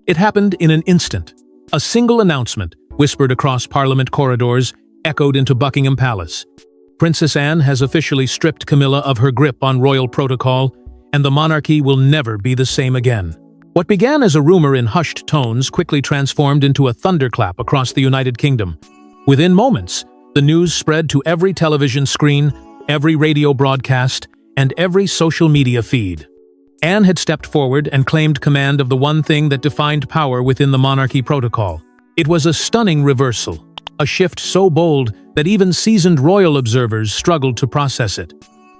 It happened in an instant. A single announcement, whispered across Parliament corridors, echoed into Buckingham Palace. Princess Anne has officially stripped Camilla of her grip on royal protocol, and the monarchy will never be the same again. What began as a rumor in hushed tones quickly transformed into a thunderclap across the United Kingdom. Within moments, the news spread to every television screen, every radio broadcast, and every social media feed. Anne had stepped forward and claimed command of the one thing that defined power within the monarchy protocol. It was a stunning reversal, a shift so bold that even seasoned royal observers struggled to process it.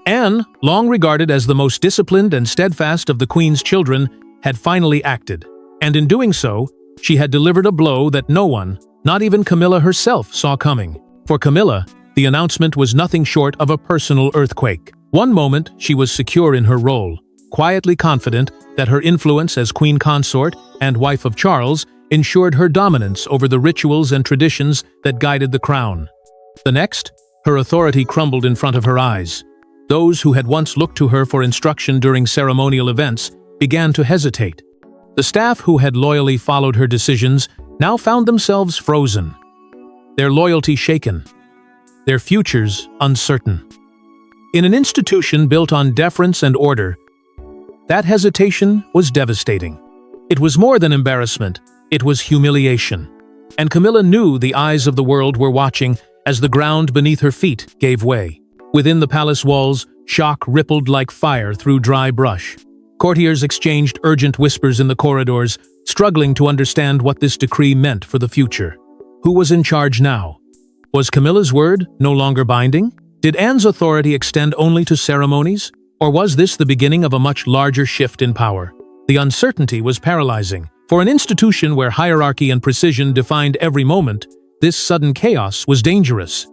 Anne, long regarded as the most disciplined and steadfast of the Queen's children, had finally acted, and in doing so, she had delivered a blow that no one, not even Camilla herself, saw coming. For Camilla, the announcement was nothing short of a personal earthquake. One moment, she was secure in her role, quietly confident that her influence as Queen Consort and wife of Charles ensured her dominance over the rituals and traditions that guided the crown. The next, her authority crumbled in front of her eyes. Those who had once looked to her for instruction during ceremonial events began to hesitate. The staff who had loyally followed her decisions now found themselves frozen, their loyalty shaken, their futures uncertain. In an institution built on deference and order, that hesitation was devastating. It was more than embarrassment, it was humiliation. And Camilla knew the eyes of the world were watching as the ground beneath her feet gave way. Within the palace walls, shock rippled like fire through dry brush. Courtiers exchanged urgent whispers in the corridors, struggling to understand what this decree meant for the future. Who was in charge now? Was Camilla's word no longer binding? Did Anne's authority extend only to ceremonies? Or was this the beginning of a much larger shift in power? The uncertainty was paralyzing. For an institution where hierarchy and precision defined every moment, this sudden chaos was dangerous.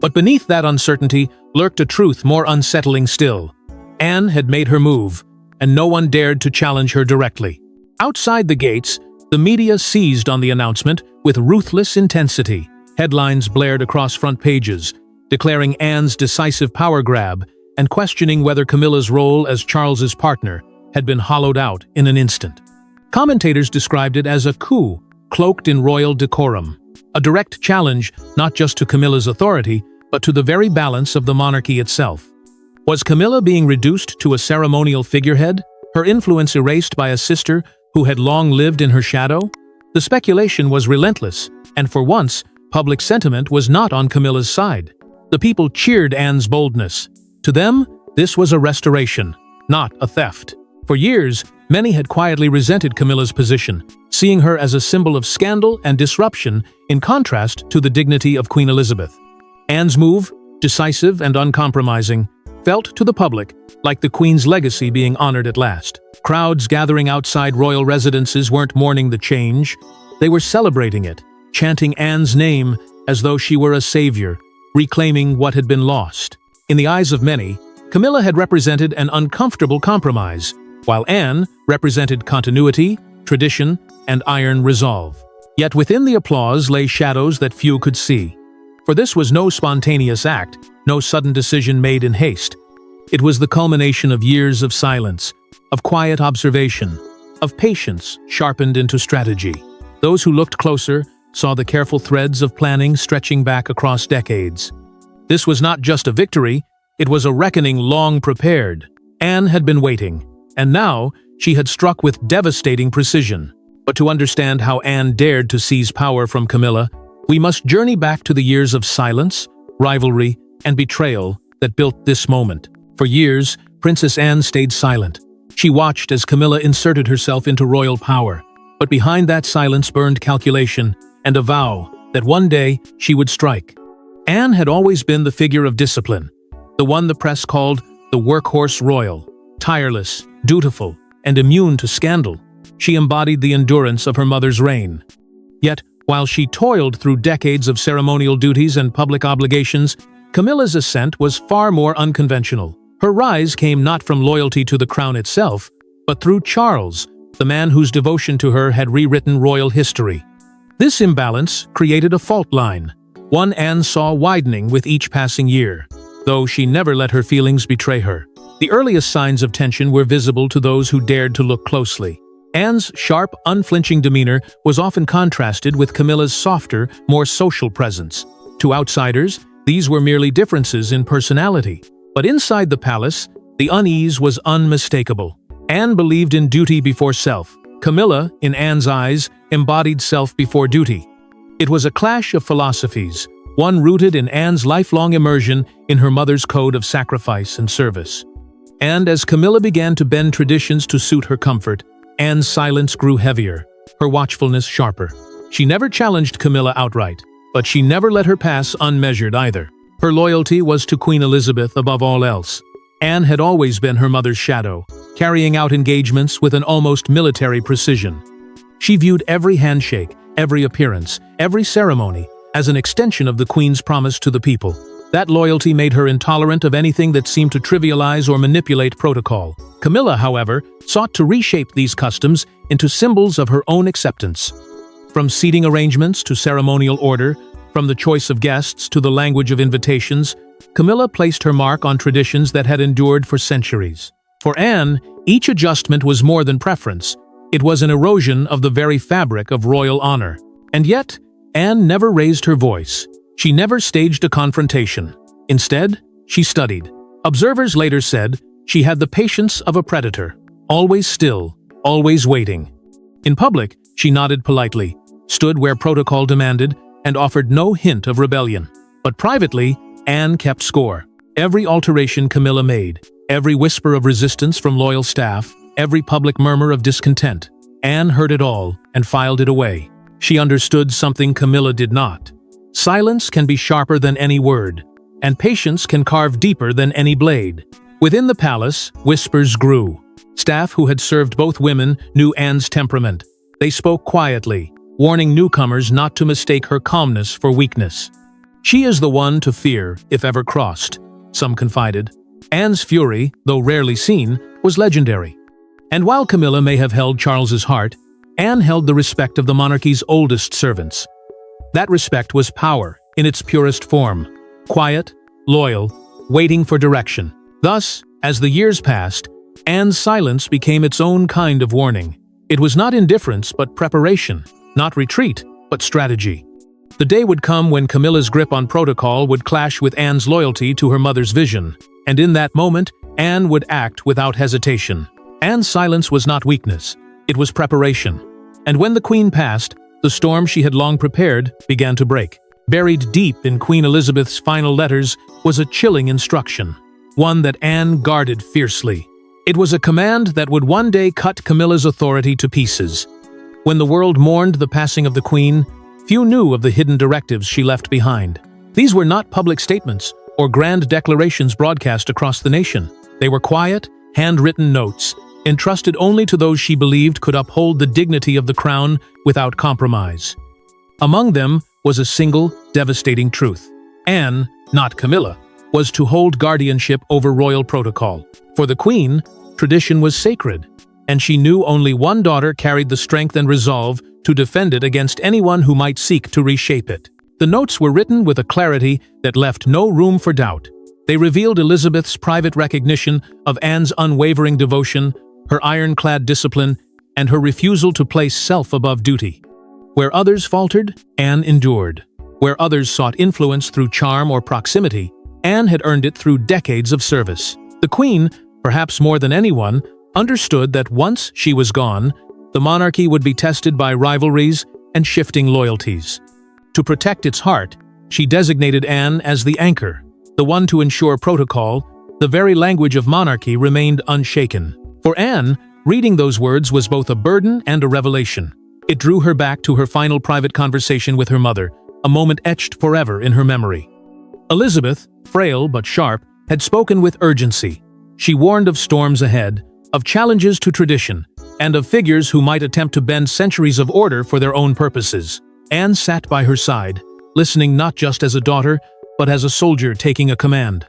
But beneath that uncertainty lurked a truth more unsettling still. Anne had made her move, and no one dared to challenge her directly. Outside the gates, the media seized on the announcement with ruthless intensity. Headlines blared across front pages, declaring Anne's decisive power grab and questioning whether Camilla's role as Charles's partner had been hollowed out in an instant. Commentators described it as a coup, cloaked in royal decorum, a direct challenge not just to Camilla's authority, but to the very balance of the monarchy itself. Was Camilla being reduced to a ceremonial figurehead, her influence erased by a sister who had long lived in her shadow? The speculation was relentless, and for once, public sentiment was not on Camilla's side. The people cheered Anne's boldness. To them, this was a restoration, not a theft. For years, many had quietly resented Camilla's position, seeing her as a symbol of scandal and disruption in contrast to the dignity of Queen Elizabeth. Anne's move, decisive and uncompromising, felt to the public like the Queen's legacy being honored at last. Crowds gathering outside royal residences weren't mourning the change, they were celebrating it, chanting Anne's name as though she were a savior, reclaiming what had been lost. In the eyes of many, Camilla had represented an uncomfortable compromise, while Anne represented continuity, tradition, and iron resolve. Yet within the applause lay shadows that few could see. For this was no spontaneous act, no sudden decision made in haste. It was the culmination of years of silence, of quiet observation, of patience sharpened into strategy. Those who looked closer saw the careful threads of planning stretching back across decades. This was not just a victory, it was a reckoning long prepared. Anne had been waiting, and now she had struck with devastating precision. But to understand how Anne dared to seize power from Camilla, we must journey back to the years of silence, rivalry, and betrayal that built this moment. For years, Princess Anne stayed silent. She watched as Camilla inserted herself into royal power. But behind that silence burned calculation and a vow that one day she would strike. Anne had always been the figure of discipline, the one the press called the workhorse royal, tireless, dutiful, and immune to scandal. She embodied the endurance of her mother's reign. Yet, while she toiled through decades of ceremonial duties and public obligations, Camilla's ascent was far more unconventional. Her rise came not from loyalty to the crown itself, but through Charles, the man whose devotion to her had rewritten royal history. This imbalance created a fault line, one Anne saw widening with each passing year, though she never let her feelings betray her. The earliest signs of tension were visible to those who dared to look closely. Anne's sharp, unflinching demeanor was often contrasted with Camilla's softer, more social presence. To outsiders, these were merely differences in personality. But inside the palace, the unease was unmistakable. Anne believed in duty before self. Camilla, in Anne's eyes, embodied self before duty. It was a clash of philosophies, one rooted in Anne's lifelong immersion in her mother's code of sacrifice and service. And as Camilla began to bend traditions to suit her comfort, Anne's silence grew heavier, her watchfulness sharper. She never challenged Camilla outright, but she never let her pass unmeasured either. Her loyalty was to Queen Elizabeth above all else. Anne had always been her mother's shadow, carrying out engagements with an almost military precision. She viewed every handshake, every appearance, every ceremony as an extension of the Queen's promise to the people. That loyalty made her intolerant of anything that seemed to trivialize or manipulate protocol. Camilla, however, sought to reshape these customs into symbols of her own acceptance. From seating arrangements to ceremonial order, from the choice of guests to the language of invitations, Camilla placed her mark on traditions that had endured for centuries. For Anne, each adjustment was more than preference. It was an erosion of the very fabric of royal honor. And yet, Anne never raised her voice. She never staged a confrontation. Instead, she studied. Observers later said she had the patience of a predator, always still, always waiting. In public, she nodded politely, stood where protocol demanded, and offered no hint of rebellion. But privately, Anne kept score. Every alteration Camilla made, every whisper of resistance from loyal staff, every public murmur of discontent, Anne heard it all and filed it away. She understood something Camilla did not. Silence can be sharper than any word, and patience can carve deeper than any blade. Within the palace, whispers grew. Staff who had served both women knew Anne's temperament. They spoke quietly, warning newcomers not to mistake her calmness for weakness. "She is the one to fear, if ever crossed," some confided. Anne's fury, though rarely seen, was legendary. And while Camilla may have held Charles's heart, Anne held the respect of the monarchy's oldest servants. That respect was power, in its purest form. Quiet, loyal, waiting for direction. Thus, as the years passed, Anne's silence became its own kind of warning. It was not indifference, but preparation. Not retreat, but strategy. The day would come when Camilla's grip on protocol would clash with Anne's loyalty to her mother's vision. And in that moment, Anne would act without hesitation. Anne's silence was not weakness. It was preparation. And when the Queen passed, the storm she had long prepared began to break. Buried deep in Queen Elizabeth's final letters was a chilling instruction, one that Anne guarded fiercely. It was a command that would one day cut Camilla's authority to pieces. When the world mourned the passing of the Queen, few knew of the hidden directives she left behind. These were not public statements or grand declarations broadcast across the nation. They were quiet, handwritten notes, entrusted only to those she believed could uphold the dignity of the crown without compromise. Among them was a single, devastating truth. Anne, not Camilla, was to hold guardianship over royal protocol. For the Queen, tradition was sacred, and she knew only one daughter carried the strength and resolve to defend it against anyone who might seek to reshape it. The notes were written with a clarity that left no room for doubt. They revealed Elizabeth's private recognition of Anne's unwavering devotion, her ironclad discipline, and her refusal to place self above duty. Where others faltered, Anne endured. Where others sought influence through charm or proximity, Anne had earned it through decades of service. The Queen, perhaps more than anyone, understood that once she was gone, the monarchy would be tested by rivalries and shifting loyalties. To protect its heart, she designated Anne as the anchor, the one to ensure protocol, the very language of monarchy, remained unshaken. For Anne, reading those words was both a burden and a revelation. It drew her back to her final private conversation with her mother, a moment etched forever in her memory. Elizabeth, frail but sharp, had spoken with urgency. She warned of storms ahead, of challenges to tradition, and of figures who might attempt to bend centuries of order for their own purposes. Anne sat by her side, listening not just as a daughter, but as a soldier taking a command.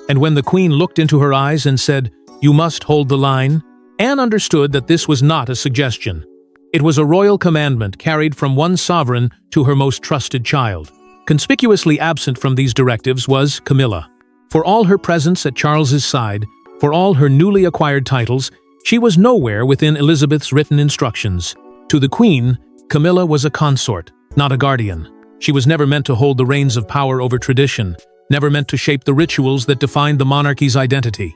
And when the Queen looked into her eyes and said, "You must hold the line," Anne understood that this was not a suggestion. It was a royal commandment carried from one sovereign to her most trusted child. Conspicuously absent from these directives was Camilla. For all her presence at Charles's side, for all her newly acquired titles, She was nowhere within Elizabeth's written instructions. To the Queen, Camilla was a consort, not a guardian. She was never meant to hold the reins of power over tradition, never meant to shape the rituals that defined the monarchy's identity.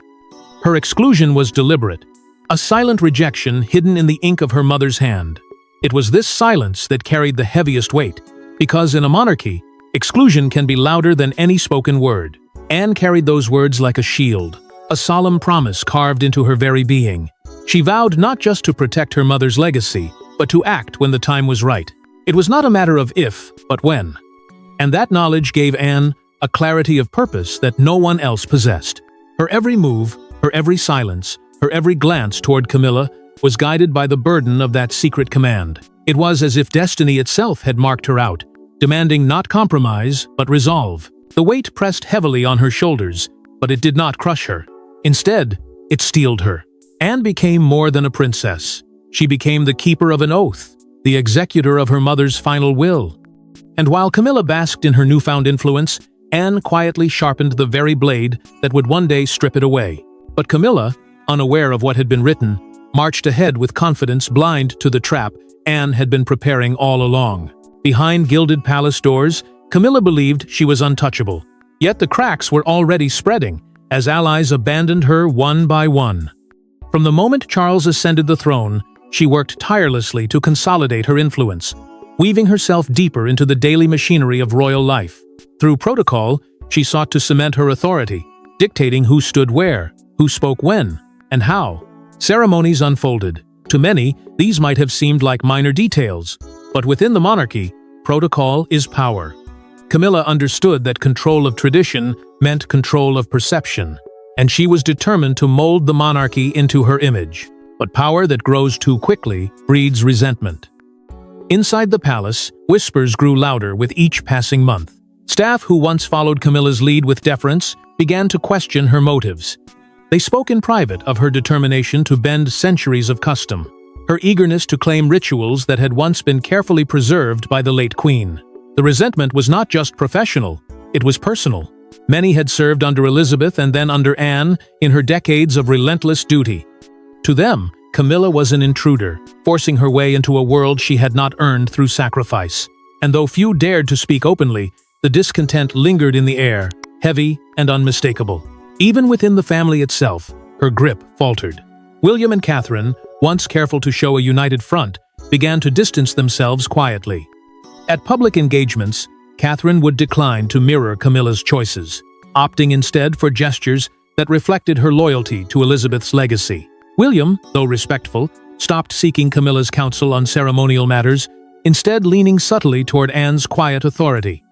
Her exclusion was deliberate, a silent rejection hidden in the ink of her mother's hand. It was this silence that carried the heaviest weight, because in a monarchy, exclusion can be louder than any spoken word. Anne carried those words like a shield, a solemn promise carved into her very being. She vowed not just to protect her mother's legacy, but to act when the time was right. It was not a matter of if, but when. And that knowledge gave Anne a clarity of purpose that no one else possessed. Her every move, her every silence, her every glance toward Camilla was guided by the burden of that secret command. It was as if destiny itself had marked her out, demanding not compromise, but resolve. The weight pressed heavily on her shoulders, but it did not crush her. Instead, it steeled her. Anne became more than a princess. She became the keeper of an oath, the executor of her mother's final will. And while Camilla basked in her newfound influence, Anne quietly sharpened the very blade that would one day strip it away. But Camilla, unaware of what had been written, marched ahead with confidence, blind to the trap Anne had been preparing all along. Behind gilded palace doors, Camilla believed she was untouchable. Yet the cracks were already spreading, as allies abandoned her one by one. From the moment Charles ascended the throne, she worked tirelessly to consolidate her influence, weaving herself deeper into the daily machinery of royal life. Through protocol, she sought to cement her authority, dictating who stood where, who spoke when, and how. Ceremonies unfolded. To many, these might have seemed like minor details, but within the monarchy, protocol is power. Camilla understood that control of tradition meant control of perception, and she was determined to mold the monarchy into her image. But power that grows too quickly breeds resentment. Inside the palace, whispers grew louder with each passing month. Staff who once followed Camilla's lead with deference began to question her motives. They spoke in private of her determination to bend centuries of custom, her eagerness to claim rituals that had once been carefully preserved by the late queen. The resentment was not just professional, it was personal. Many had served under Elizabeth and then under Anne in her decades of relentless duty. To them, Camilla was an intruder, forcing her way into a world she had not earned through sacrifice. And though few dared to speak openly, the discontent lingered in the air, heavy and unmistakable. Even within the family itself, her grip faltered. William and Catherine, once careful to show a united front, began to distance themselves quietly. At public engagements, Catherine would decline to mirror Camilla's choices, opting instead for gestures that reflected her loyalty to Elizabeth's legacy. William, though respectful, stopped seeking Camilla's counsel on ceremonial matters, instead leaning subtly toward Anne's quiet authority.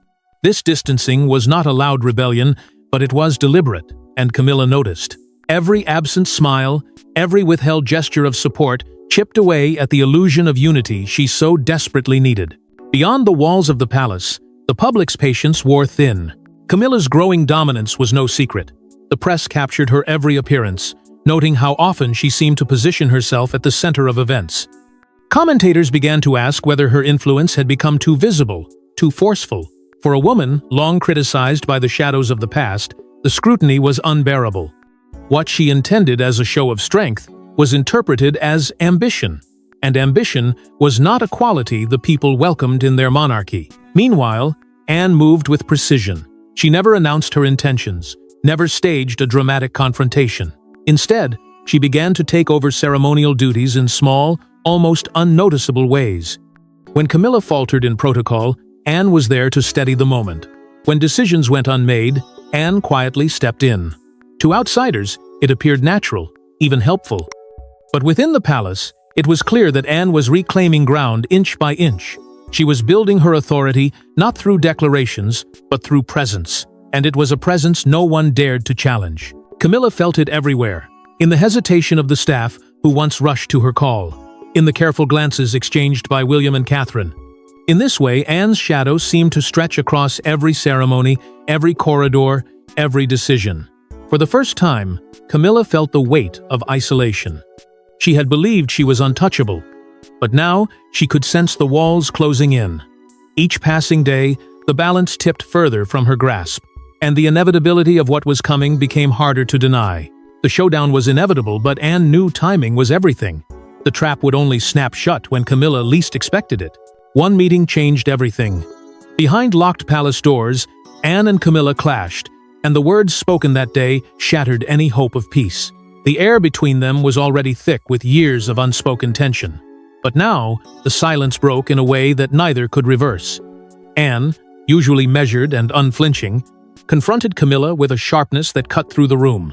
This distancing was not a loud rebellion, but it was deliberate, and Camilla noticed. Every absent smile, every withheld gesture of support chipped away at the illusion of unity she so desperately needed. Beyond the walls of the palace, the public's patience wore thin. Camilla's growing dominance was no secret. The press captured her every appearance, noting how often she seemed to position herself at the center of events. Commentators began to ask whether her influence had become too visible, too forceful. For a woman, long criticized by the shadows of the past, the scrutiny was unbearable. What she intended as a show of strength was interpreted as ambition, and ambition was not a quality the people welcomed in their monarchy. Meanwhile, Anne moved with precision. She never announced her intentions, never staged a dramatic confrontation. Instead, she began to take over ceremonial duties in small, almost unnoticeable ways. When Camilla faltered in protocol, Anne was there to steady the moment. When decisions went unmade, Anne quietly stepped in. To outsiders, it appeared natural, even helpful. But within the palace, it was clear that Anne was reclaiming ground inch by inch. She was building her authority not through declarations, but through presence. And it was a presence no one dared to challenge. Camilla felt it everywhere, in the hesitation of the staff who once rushed to her call, in the careful glances exchanged by William and Catherine. In this way, Anne's shadow seemed to stretch across every ceremony, every corridor, every decision. For the first time, Camilla felt the weight of isolation. She had believed she was untouchable, but now she could sense the walls closing in. Each passing day, the balance tipped further from her grasp, and the inevitability of what was coming became harder to deny. The showdown was inevitable, but Anne knew timing was everything. The trap would only snap shut when Camilla least expected it. One meeting changed everything. Behind locked palace doors, Anne and Camilla clashed, and the words spoken that day shattered any hope of peace. The air between them was already thick with years of unspoken tension. But now, the silence broke in a way that neither could reverse. Anne, usually measured and unflinching, confronted Camilla with a sharpness that cut through the room.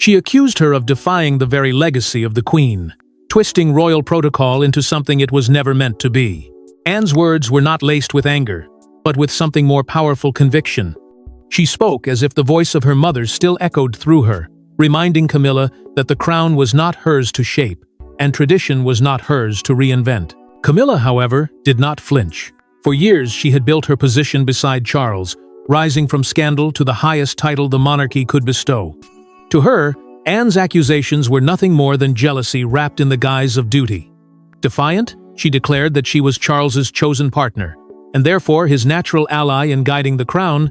She accused her of defying the very legacy of the Queen, twisting royal protocol into something it was never meant to be. Anne's words were not laced with anger, but with something more powerful: conviction. She spoke as if the voice of her mother still echoed through her, reminding Camilla that the crown was not hers to shape, and tradition was not hers to reinvent. Camilla, however, did not flinch. For years she had built her position beside Charles, rising from scandal to the highest title the monarchy could bestow. To her, Anne's accusations were nothing more than jealousy wrapped in the guise of duty. Defiant, she declared that she was Charles's chosen partner, and therefore his natural ally in guiding the crown.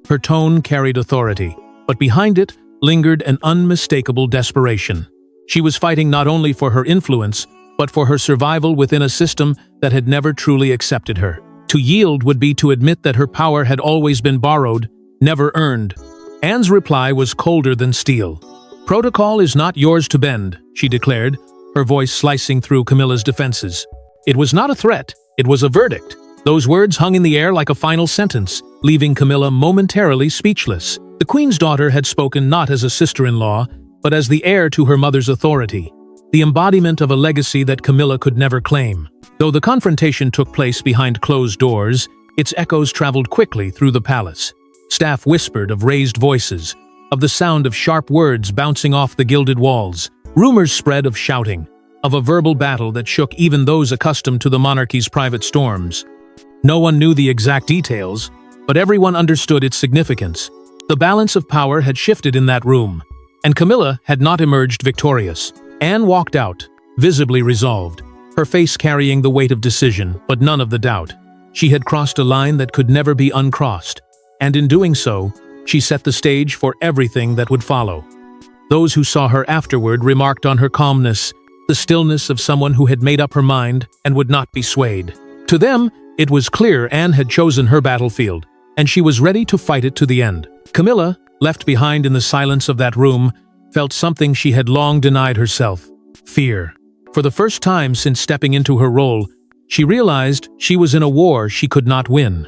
Her tone carried authority, but behind it lingered an unmistakable desperation. She was fighting not only for her influence, but for her survival within a system that had never truly accepted her. To yield would be to admit that her power had always been borrowed, never earned. Anne's reply was colder than steel. "Protocol is not yours to bend," she declared, her voice slicing through Camilla's defenses. It was not a threat, it was a verdict. Those words hung in the air like a final sentence, leaving Camilla momentarily speechless. The Queen's daughter had spoken not as a sister-in-law, but as the heir to her mother's authority, the embodiment of a legacy that Camilla could never claim. Though the confrontation took place behind closed doors, its echoes traveled quickly through the palace. Staff whispered of raised voices, of the sound of sharp words bouncing off the gilded walls. Rumors spread of shouting, of a verbal battle that shook even those accustomed to the monarchy's private storms. No one knew the exact details, but everyone understood its significance. The balance of power had shifted in that room, and Camilla had not emerged victorious. Anne walked out, visibly resolved, her face carrying the weight of decision, but none of the doubt. She had crossed a line that could never be uncrossed, and in doing so, she set the stage for everything that would follow. Those who saw her afterward remarked on her calmness, the stillness of someone who had made up her mind and would not be swayed. To them, it was clear Anne had chosen her battlefield, and she was ready to fight it to the end. Camilla, left behind in the silence of that room, felt something she had long denied herself: fear. For the first time since stepping into her role, she realized she was in a war she could not win.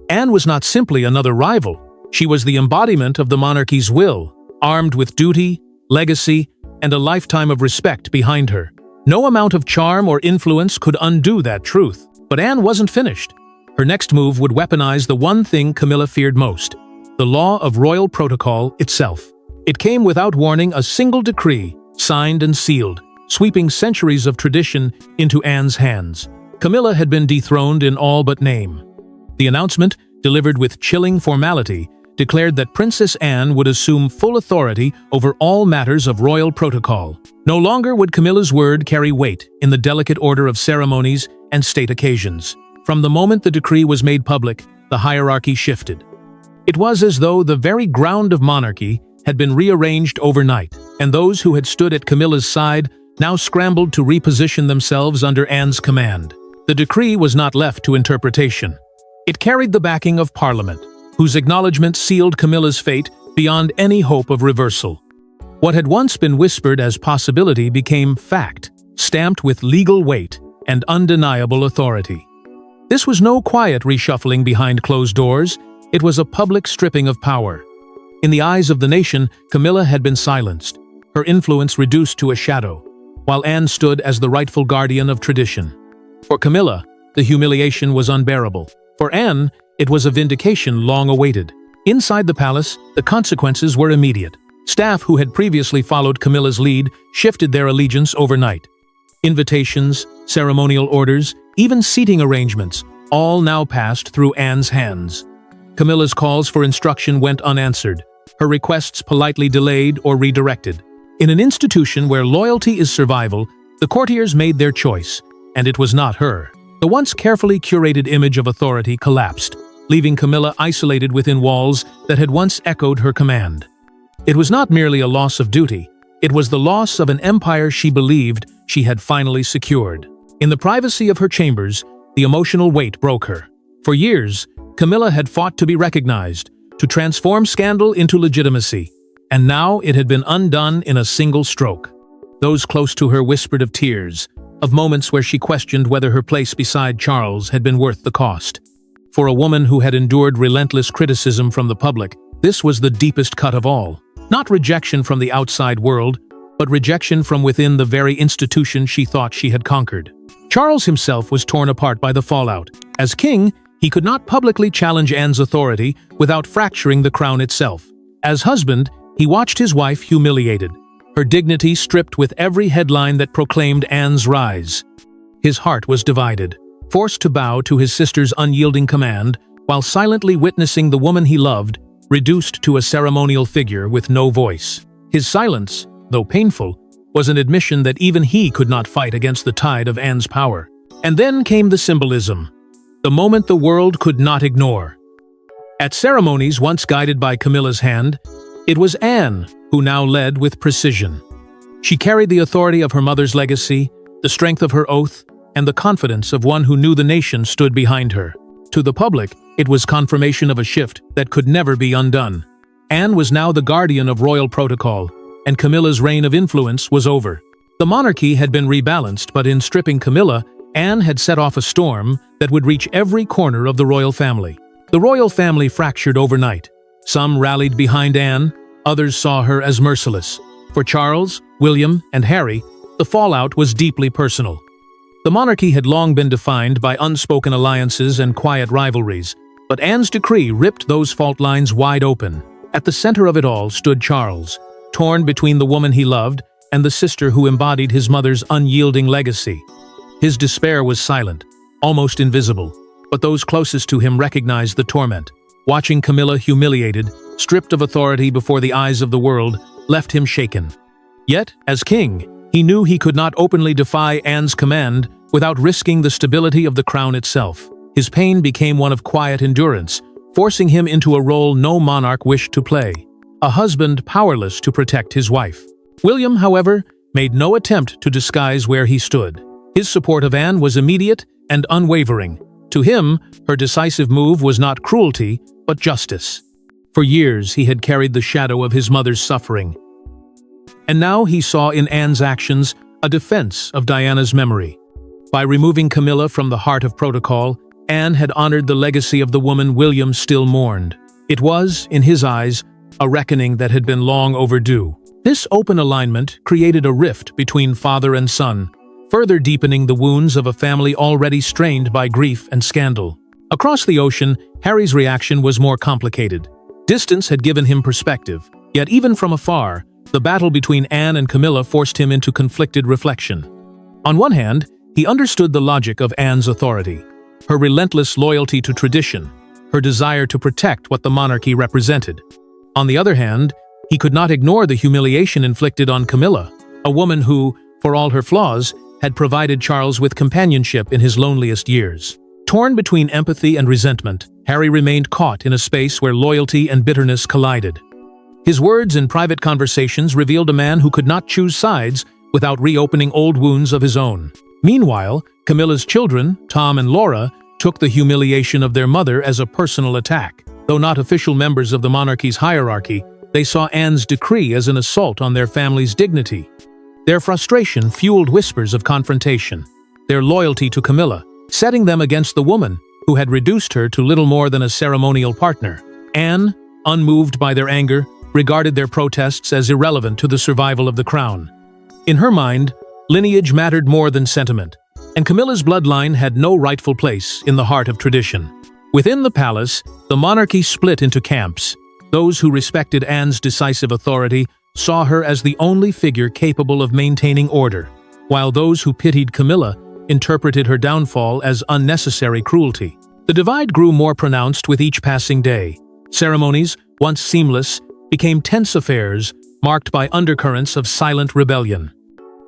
Anne was not simply another rival. She was the embodiment of the monarchy's will, armed with duty, legacy, and a lifetime of respect behind her. No amount of charm or influence could undo that truth. But Anne wasn't finished. Her next move would weaponize the one thing Camilla feared most: the law of royal protocol itself. It came without warning, a single decree, signed and sealed, sweeping centuries of tradition into Anne's hands. Camilla had been dethroned in all but name. The announcement, delivered with chilling formality, declared that Princess Anne would assume full authority over all matters of royal protocol. No longer would Camilla's word carry weight in the delicate order of ceremonies and state occasions. From the moment the decree was made public, the hierarchy shifted. It was as though the very ground of monarchy had been rearranged overnight, and those who had stood at Camilla's side now scrambled to reposition themselves under Anne's command. The decree was not left to interpretation. It carried the backing of Parliament, whose acknowledgement sealed Camilla's fate beyond any hope of reversal. What had once been whispered as possibility became fact, stamped with legal weight and undeniable authority. This was no quiet reshuffling behind closed doors, it was a public stripping of power. In the eyes of the nation, Camilla had been silenced, her influence reduced to a shadow, while Anne stood as the rightful guardian of tradition. For Camilla, the humiliation was unbearable. For Anne, it was a vindication long awaited. Inside the palace, the consequences were immediate. Staff who had previously followed Camilla's lead shifted their allegiance overnight. Invitations, ceremonial orders, even seating arrangements, all now passed through Anne's hands. Camilla's calls for instruction went unanswered, her requests politely delayed or redirected. In an institution where loyalty is survival, the courtiers made their choice, and it was not her. The once carefully curated image of authority collapsed, leaving Camilla isolated within walls that had once echoed her command. It was not merely a loss of duty, It was the loss of an empire she believed she had finally secured. In the privacy of her chambers, the emotional weight broke her. For years, Camilla had fought to be recognized, to transform scandal into legitimacy, and now it had been undone in a single stroke. Those close to her whispered of tears, of moments where she questioned whether her place beside Charles had been worth the cost. For a woman who had endured relentless criticism from the public, this was the deepest cut of all. Not rejection from the outside world, but rejection from within the very institution she thought she had conquered. Charles himself was torn apart by the fallout. As king, he could not publicly challenge Anne's authority without fracturing the crown itself. As husband, he watched his wife humiliated, her dignity stripped with every headline that proclaimed Anne's rise. His heart was divided, forced to bow to his sister's unyielding command, while silently witnessing the woman he loved reduced to a ceremonial figure with no voice. His silence, though painful, was an admission that even he could not fight against the tide of Anne's power. And then came the symbolism, the moment the world could not ignore. At ceremonies once guided by Camilla's hand, it was Anne who now led with precision. She carried the authority of her mother's legacy, the strength of her oath, and the confidence of one who knew the nation stood behind her. To the public, it was confirmation of a shift that could never be undone. Anne was now the guardian of royal protocol, and Camilla's reign of influence was over. The monarchy had been rebalanced, but in stripping Camilla, Anne had set off a storm that would reach every corner of the royal family. The royal family fractured overnight. Some rallied behind Anne, others saw her as merciless. For Charles, William, and Harry, the fallout was deeply personal. The monarchy had long been defined by unspoken alliances and quiet rivalries, but Anne's decree ripped those fault lines wide open. At the center of it all stood Charles, torn between the woman he loved and the sister who embodied his mother's unyielding legacy. His despair was silent, almost invisible, but those closest to him recognized the torment. Watching Camilla humiliated, stripped of authority before the eyes of the world, left him shaken. Yet, as king, he knew he could not openly defy Anne's command without risking the stability of the crown itself. His pain became one of quiet endurance, forcing him into a role no monarch wished to play, a husband powerless to protect his wife. William, however, made no attempt to disguise where he stood. His support of Anne was immediate and unwavering. To him, her decisive move was not cruelty, but justice. For years, he had carried the shadow of his mother's suffering. And now he saw in Anne's actions a defense of Diana's memory. By removing Camilla from the heart of protocol, Anne had honored the legacy of the woman William still mourned. It was, in his eyes, a reckoning that had been long overdue. This open alignment created a rift between father and son, further deepening the wounds of a family already strained by grief and scandal. Across the ocean, Harry's reaction was more complicated. Distance had given him perspective, yet even from afar, the battle between Anne and Camilla forced him into conflicted reflection. On one hand, he understood the logic of Anne's authority, her relentless loyalty to tradition, her desire to protect what the monarchy represented. On the other hand, he could not ignore the humiliation inflicted on Camilla, a woman who, for all her flaws, had provided Charles with companionship in his loneliest years. Torn between empathy and resentment, Harry remained caught in a space where loyalty and bitterness collided. His words in private conversations revealed a man who could not choose sides without reopening old wounds of his own. Meanwhile, Camilla's children, Tom and Laura, took the humiliation of their mother as a personal attack. Though not official members of the monarchy's hierarchy, they saw Anne's decree as an assault on their family's dignity. Their frustration fueled whispers of confrontation, their loyalty to Camilla, setting them against the woman who had reduced her to little more than a ceremonial partner. Anne, unmoved by their anger, regarded their protests as irrelevant to the survival of the crown. In her mind, lineage mattered more than sentiment, and Camilla's bloodline had no rightful place in the heart of tradition. Within the palace, the monarchy split into camps. Those who respected Anne's decisive authority saw her as the only figure capable of maintaining order, while those who pitied Camilla interpreted her downfall as unnecessary cruelty. The divide grew more pronounced with each passing day. Ceremonies, once seamless, became tense affairs marked by undercurrents of silent rebellion.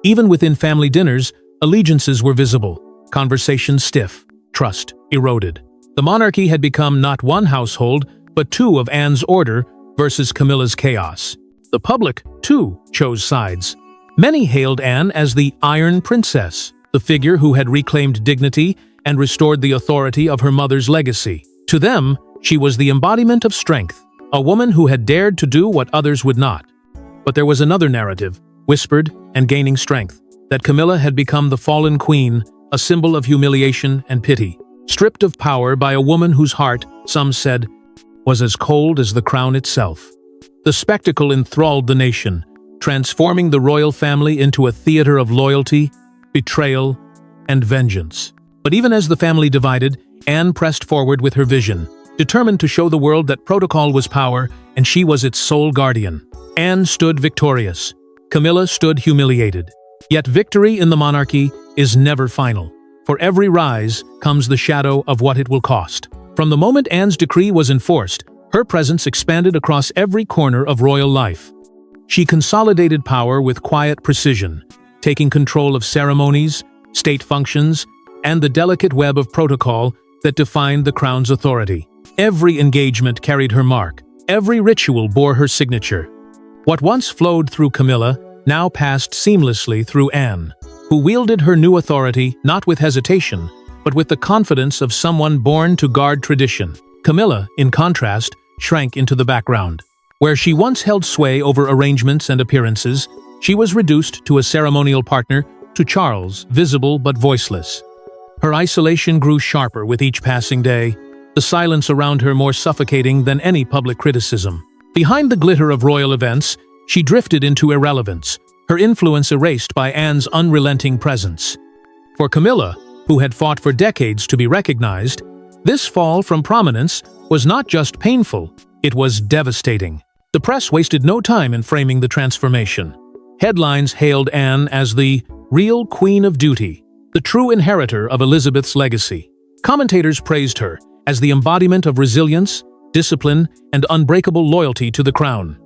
Even within family dinners, allegiances were visible, conversations stiff, trust eroded. The monarchy had become not one household, but two of Anne's order versus Camilla's chaos. The public, too, chose sides. Many hailed Anne as the Iron Princess, the figure who had reclaimed dignity and restored the authority of her mother's legacy. To them, she was the embodiment of strength, a woman who had dared to do what others would not. But there was another narrative, whispered and gaining strength, that Camilla had become the fallen queen, a symbol of humiliation and pity, stripped of power by a woman whose heart, some said, was as cold as the crown itself. The spectacle enthralled the nation, transforming the royal family into a theater of loyalty, betrayal, and vengeance. But even as the family divided, Anne pressed forward with her vision, determined to show the world that protocol was power and she was its sole guardian. Anne stood victorious. Camilla stood humiliated. Yet victory in the monarchy is never final. For every rise comes the shadow of what it will cost. From the moment Anne's decree was enforced, her presence expanded across every corner of royal life. She consolidated power with quiet precision, taking control of ceremonies, state functions, and the delicate web of protocol that defined the crown's authority. Every engagement carried her mark. Every ritual bore her signature. What once flowed through Camilla now passed seamlessly through Anne, who wielded her new authority not with hesitation, but with the confidence of someone born to guard tradition. Camilla, in contrast, shrank into the background. Where she once held sway over arrangements and appearances, she was reduced to a ceremonial partner to Charles, visible but voiceless. Her isolation grew sharper with each passing day, the silence around her more suffocating than any public criticism. Behind the glitter of royal events, she drifted into irrelevance, her influence erased by Anne's unrelenting presence. For Camilla, who had fought for decades to be recognized, this fall from prominence was not just painful, it was devastating. The press wasted no time in framing the transformation. Headlines hailed Anne as the real Queen of Duty, the true inheritor of Elizabeth's legacy. Commentators praised her as the embodiment of resilience, discipline, and unbreakable loyalty to the crown.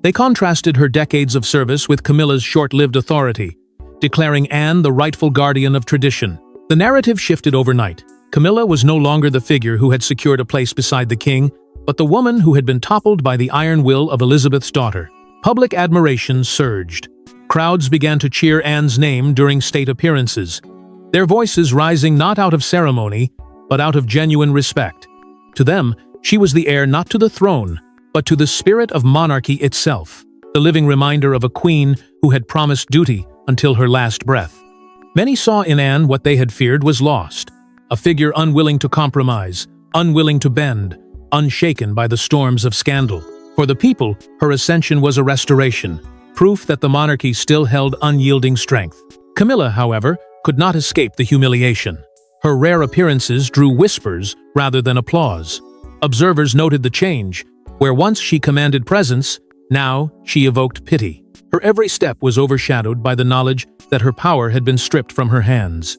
They contrasted her decades of service with Camilla's short-lived authority, declaring Anne the rightful guardian of tradition. The narrative shifted overnight. Camilla was no longer the figure who had secured a place beside the king, but the woman who had been toppled by the iron will of Elizabeth's daughter. Public admiration surged. Crowds began to cheer Anne's name during state appearances, their voices rising not out of ceremony, but out of genuine respect. To them, she was the heir not to the throne, but to the spirit of monarchy itself, the living reminder of a queen who had promised duty until her last breath. Many saw in Anne what they had feared was lost, a figure unwilling to compromise, unwilling to bend, unshaken by the storms of scandal. For the people, her ascension was a restoration, proof that the monarchy still held unyielding strength. Camilla, however, could not escape the humiliation. Her rare appearances drew whispers rather than applause. Observers noted the change. Where once she commanded presence, now she evoked pity. Her every step was overshadowed by the knowledge that her power had been stripped from her hands.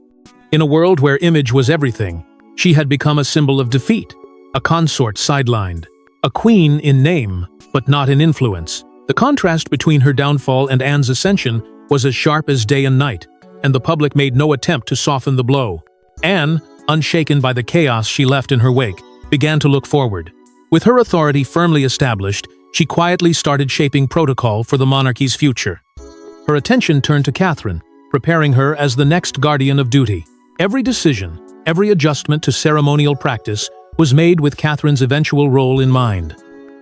In a world where image was everything, she had become a symbol of defeat, a consort sidelined, a queen in name, but not in influence. The contrast between her downfall and Anne's ascension was as sharp as day and night, and the public made no attempt to soften the blow. Anne, unshaken by the chaos she left in her wake, began to look forward. With her authority firmly established, she quietly started shaping protocol for the monarchy's future. Her attention turned to Catherine, preparing her as the next guardian of duty. Every decision, every adjustment to ceremonial practice was made with Catherine's eventual role in mind.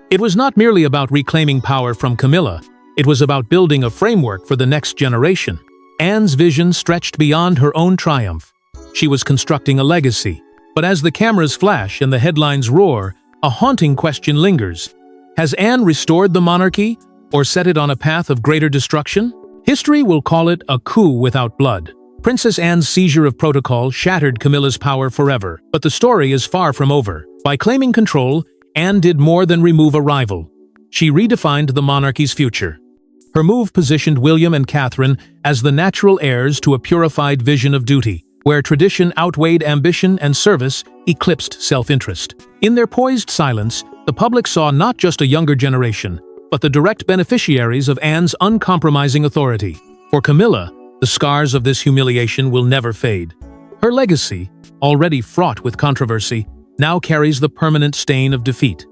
It was not merely about reclaiming power from Camilla, it was about building a framework for the next generation. Anne's vision stretched beyond her own triumph. She was constructing a legacy. But as the cameras flash and the headlines roar, a haunting question lingers. Has Anne restored the monarchy, or set it on a path of greater destruction? History will call it a coup without blood. Princess Anne's seizure of protocol shattered Camilla's power forever, but the story is far from over. By claiming control, Anne did more than remove a rival. She redefined the monarchy's future. Her move positioned William and Catherine as the natural heirs to a purified vision of duty, where tradition outweighed ambition and service eclipsed self-interest. In their poised silence, the public saw not just a younger generation, but the direct beneficiaries of Anne's uncompromising authority. For Camilla, the scars of this humiliation will never fade. Her legacy, already fraught with controversy, now carries the permanent stain of defeat.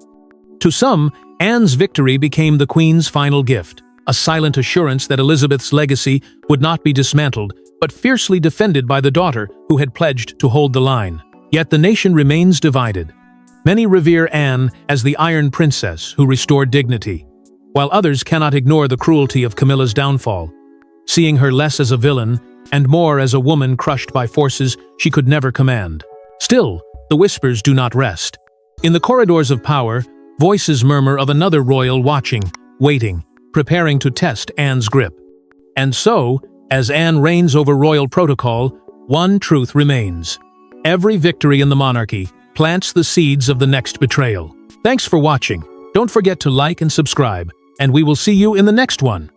To some, Anne's victory became the Queen's final gift, a silent assurance that Elizabeth's legacy would not be dismantled, but fiercely defended by the daughter who had pledged to hold the line. Yet the nation remains divided. Many revere Anne as the Iron Princess who restored dignity, while others cannot ignore the cruelty of Camilla's downfall, seeing her less as a villain and more as a woman crushed by forces she could never command. Still, the whispers do not rest. In the corridors of power, voices murmur of another royal watching, waiting, preparing to test Anne's grip. And so, as Anne reigns over royal protocol, one truth remains. Every victory in the monarchy plants the seeds of the next betrayal. Thanks for watching. Don't forget to like and subscribe, and we will see you in the next one.